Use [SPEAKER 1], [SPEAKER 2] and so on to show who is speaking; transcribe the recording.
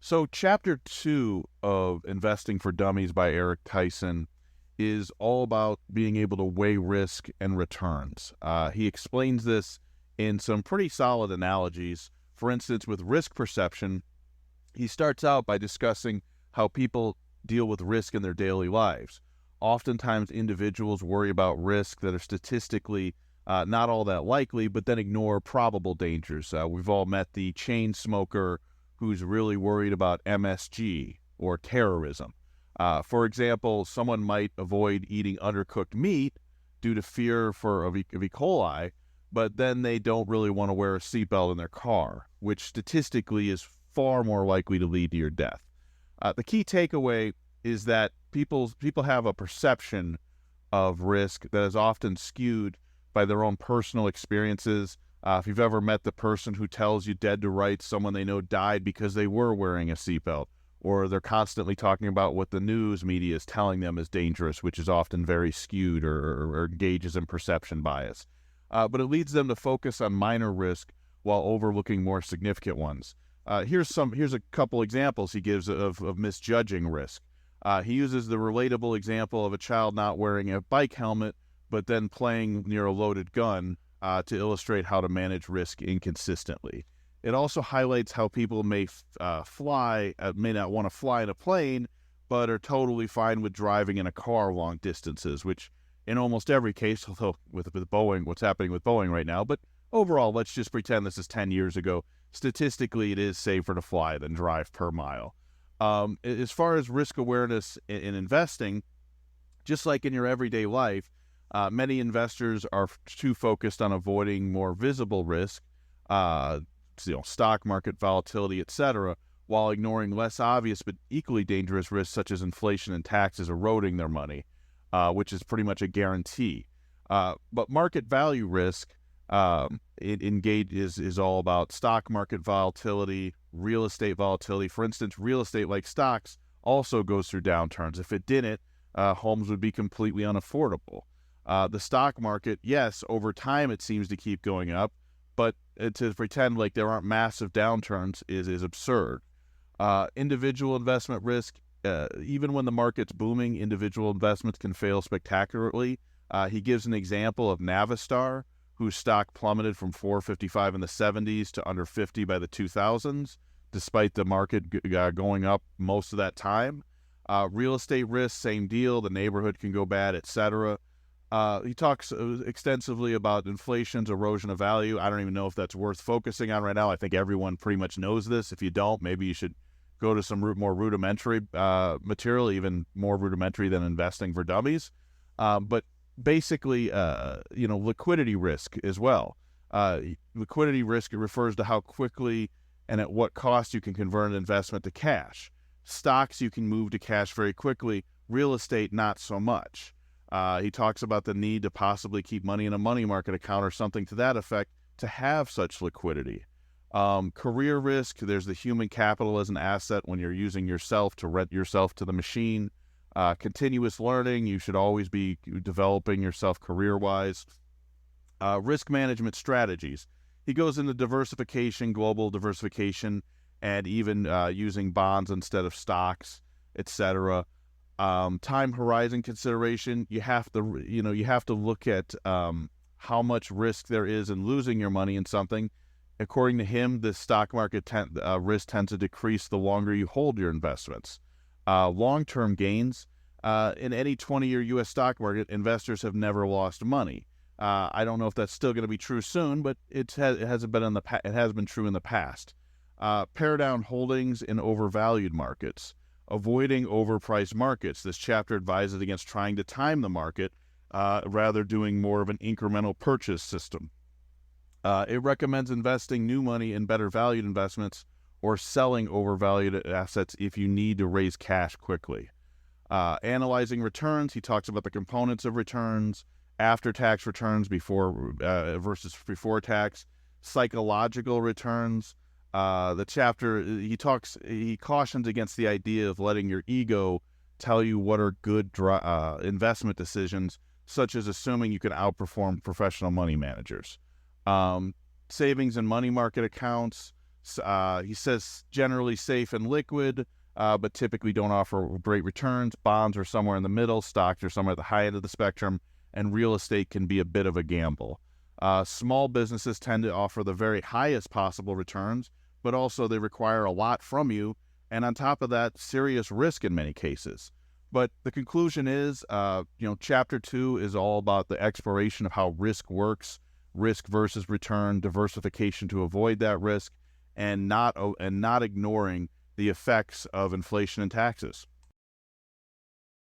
[SPEAKER 1] So, chapter 2 of Investing for Dummies by Eric Tyson is all about being able to weigh risk and returns. He explains this in some pretty solid analogies. For instance, with risk perception, he starts out by discussing how people deal with risk in their daily lives. Oftentimes, individuals worry about risk that are statistically not all that likely, but then ignore probable dangers. We've all met the chain smoker who's really worried about MSG or terrorism. For example, someone might avoid eating undercooked meat due to fear of E. coli, but then they don't really want to wear a seatbelt in their car, which statistically is far more likely to lead to your death. The key takeaway is that people have a perception of risk that is often skewed by their own personal experiences. If you've ever met the person who tells you dead to rights someone they know died because they were wearing a seatbelt, or they're constantly talking about what the news media is telling them is dangerous, which is often very skewed or engages in perception bias. But it leads them to focus on minor risk while overlooking more significant ones. Here's a couple examples he gives of misjudging risk. He uses the relatable example of a child not wearing a bike helmet, but then playing near a loaded gun to illustrate how to manage risk inconsistently. It also highlights how people may not want to fly in a plane, but are totally fine with driving in a car long distances, which in almost every case, although with Boeing, what's happening with Boeing right now, but overall, let's just pretend this is 10 years ago. Statistically, it is safer to fly than drive per mile. As far as risk awareness in investing, just like in your everyday life, many investors are too focused on avoiding more visible risk, stock market volatility, etc., while ignoring less obvious but equally dangerous risks such as inflation and taxes eroding their money, which is pretty much a guarantee. But market value risk is all about stock market volatility, real estate volatility. For instance, real estate, like stocks, also goes through downturns. If it didn't, homes would be completely unaffordable. The stock market, yes, over time it seems to keep going up, but to pretend like there aren't massive downturns is absurd. Individual investment risk, even when the market's booming, individual investments can fail spectacularly. He gives an example of Navistar, whose stock plummeted from 455 in the 70s to under 50 by the 2000s, despite the market going up most of that time. Real estate risk, same deal. The neighborhood can go bad, etc. He talks extensively about inflation's erosion of value. I don't even know if that's worth focusing on right now. I think everyone pretty much knows this. If you don't, maybe you should go to some more rudimentary material, even more rudimentary than Investing for Dummies. But basically, liquidity risk as well. Liquidity risk refers to how quickly and at what cost you can convert an investment to cash. Stocks you can move to cash very quickly. Real estate, not so much. He talks about the need to possibly keep money in a money market account or something to that effect to have such liquidity. Career risk, there's the human capital as an asset when you're using yourself to rent yourself to the machine. Continuous learning, you should always be developing yourself career-wise. Risk management strategies. He goes into diversification, global diversification, and even using bonds instead of stocks, etc. Time horizon consideration. You have to look at how much risk there is in losing your money in something. According to him, the stock market risk tends to decrease the longer you hold your investments. Long-term gains. In any 20-year U.S. stock market, investors have never lost money. I don't know if that's still going to be true soon, but it has been true in the past. Pare down holdings in overvalued markets. Avoiding overpriced markets. This chapter advises against trying to time the market, rather doing more of an incremental purchase system. It recommends investing new money in better valued investments or selling overvalued assets if you need to raise cash quickly. Analyzing returns, he talks about the components of returns, after-tax returns versus before tax, psychological returns. The chapter, he cautions against the idea of letting your ego tell you what are good investment decisions, such as assuming you can outperform professional money managers. Savings and money market accounts. He says generally safe and liquid, but typically don't offer great returns. Bonds are somewhere in the middle. Stocks are somewhere at the high end of the spectrum. And real estate can be a bit of a gamble. Small businesses tend to offer the very highest possible returns, but also they require a lot from you. And on top of that, serious risk in many cases. But the conclusion is, Chapter 2 is all about the exploration of how risk works, risk versus return, diversification to avoid that risk, and not ignoring the effects of inflation and taxes.